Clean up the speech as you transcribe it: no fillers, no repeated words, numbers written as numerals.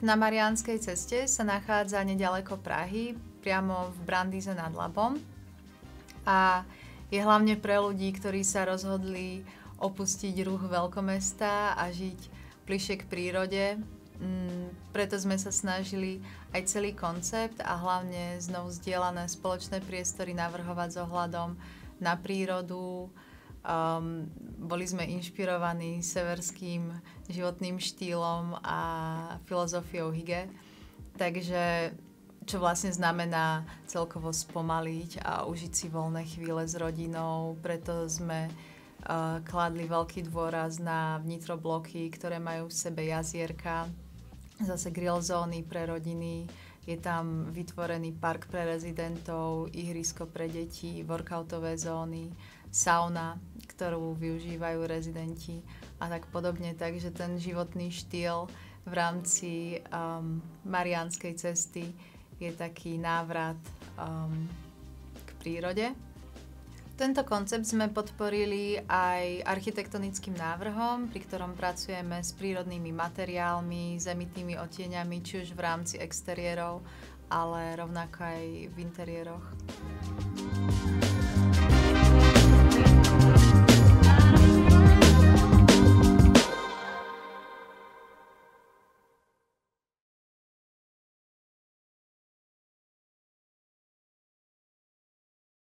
na Mariánskej ceste sa nachádza neďaleko Prahy, priamo v Brandýse nad Labom. A je hlavne pre ľudí, ktorí sa rozhodli opustiť ruch veľkomesta a žiť bližšie k prírode. Preto sme sa snažili aj celý koncept a hlavne znovu zdieľané spoločné priestory navrhovať s ohľadom na prírodu. Boli sme inšpirovaní severským životným štýlom a filozofiou hygge. Takže čo vlastne znamená celkovo spomaliť a užiť si voľné chvíle s rodinou. Preto sme kladli veľký dôraz na vnitrobloky, ktoré majú v sebe jazierka, zase grill zóny pre rodiny. Je tam vytvorený park pre rezidentov, ihrisko pre deti, workoutové zóny, sauna, ktorú využívajú rezidenti a tak podobne. Takže ten životný štýl v rámci Mariánskej cesty je taký návrat k prírode. Tento koncept sme podporili aj architektonickým návrhom, pri ktorom pracujeme s prírodnými materiálmi, s emitnými odtieňami, či už v rámci exteriérov, ale rovnako aj v interiéroch.